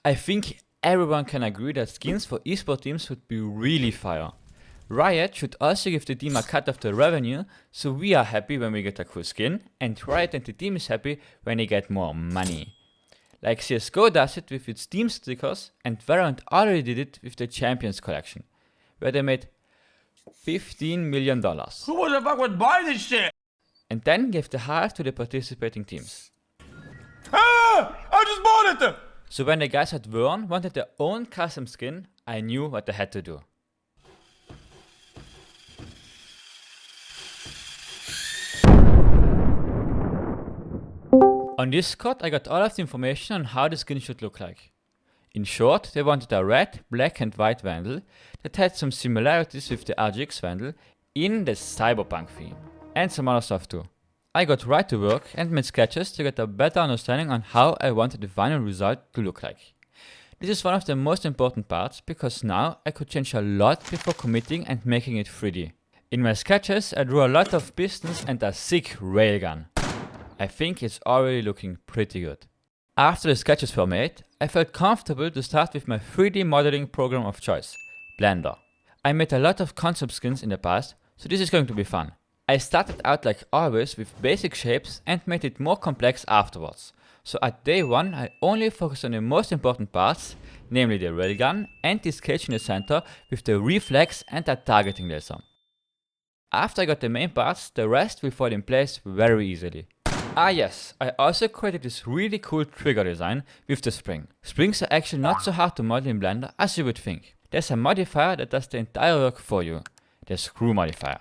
I think everyone can agree that skins for esports teams would be really fire. Riot should also give the team a cut of the revenue, so we are happy when we get a cool skin, and Riot and the team is happy when they get more money. Like CSGO does it with its team stickers, and Valorant already did it with the Champions collection, where they made $15 million. Who the fuck would buy this shit? And then gave the half to the participating teams. Ah! I just bought it! So when the guys at Vuirn wanted their own custom skin, I knew what they had to do. On Discord, I got all of the information on how the skin should look like. In short, they wanted a red, black and white Vandal that had some similarities with the RGX Vandal in the cyberpunk theme, and some other stuff too. I got right to work and made sketches to get a better understanding on how I wanted the final result to look like. This is one of the most important parts, because now I could change a lot before committing and making it 3D. In my sketches, I drew a lot of pistons and a sick railgun. I think it's already looking pretty good. After the sketches were made, I felt comfortable to start with my 3D modeling program of choice, Blender. I made a lot of concept skins in the past, so this is going to be fun. I started out like always with basic shapes and made it more complex afterwards. So at day 1 I only focused on the most important parts, namely the railgun and this cage in the center with the reflex and a targeting laser. After I got the main parts, the rest will fall in place very easily. Ah yes, I also created this really cool trigger design with the spring. Springs are actually not so hard to model in Blender as you would think. There's a modifier that does the entire work for you, the screw modifier.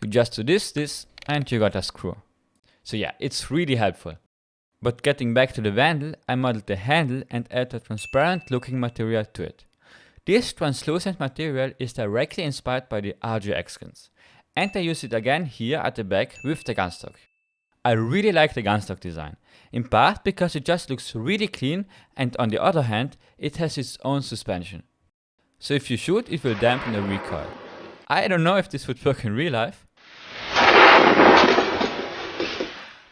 You just do this, and you got a screw. So yeah, it's really helpful. But getting back to the Vandal, I modeled the handle and added a transparent looking material to it. This translucent material is directly inspired by the RGX skins, and I use it again here at the back with the gunstock. I really like the gunstock design, in part because it just looks really clean, and on the other hand, it has its own suspension. So if you shoot, it will dampen the recoil. I don't know if this would work in real life,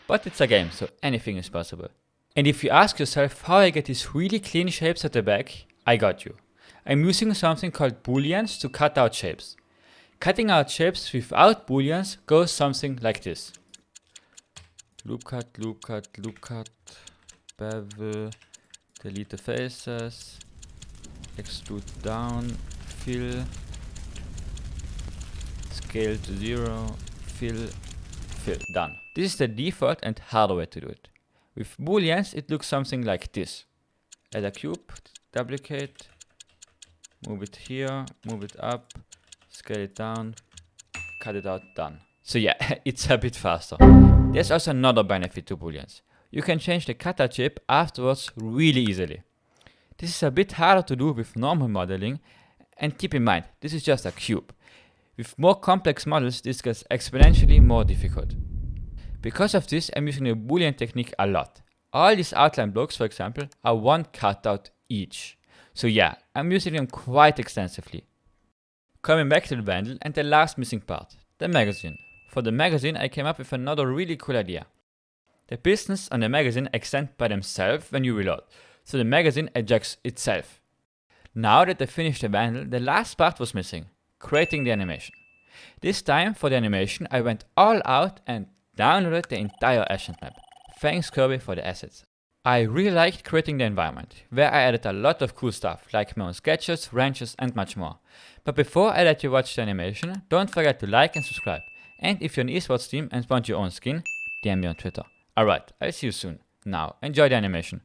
but it's a game, so anything is possible. And if you ask yourself how I get these really clean shapes at the back, I got you. I'm using something called Booleans to cut out shapes. Cutting out shapes without Booleans goes something like this. Loop cut, loop cut, loop cut, bevel, delete the faces, extrude down, fill, scale to 0, fill, done. This is the default and harder way to do it. With Booleans it looks something like this. Add a cube, duplicate, move it here, move it up, scale it down, cut it out, done. So yeah, it's a bit faster. There's also another benefit to Booleans. You can change the cutout shape afterwards really easily. This is a bit harder to do with normal modeling, and keep in mind, this is just a cube. With more complex models, this gets exponentially more difficult. Because of this, I'm using the Boolean technique a lot. All these outline blocks, for example, are one cutout each. So yeah, I'm using them quite extensively. Coming back to the Vandal and the last missing part, the magazine. For the magazine, I came up with another really cool idea. The pistons on the magazine extend by themselves when you reload, so the magazine ejects itself. Now that I finished the Vandal, the last part was missing, creating the animation. This time for the animation I went all out and downloaded the entire Ascent map. Thanks Kirby for the assets. I really liked creating the environment, where I added a lot of cool stuff, like my own sketches, ranches and much more. But before I let you watch the animation, don't forget to like and subscribe. And if you're an esports team and want your own skin, DM me on Twitter. Alright, I'll see you soon. Now, enjoy the animation.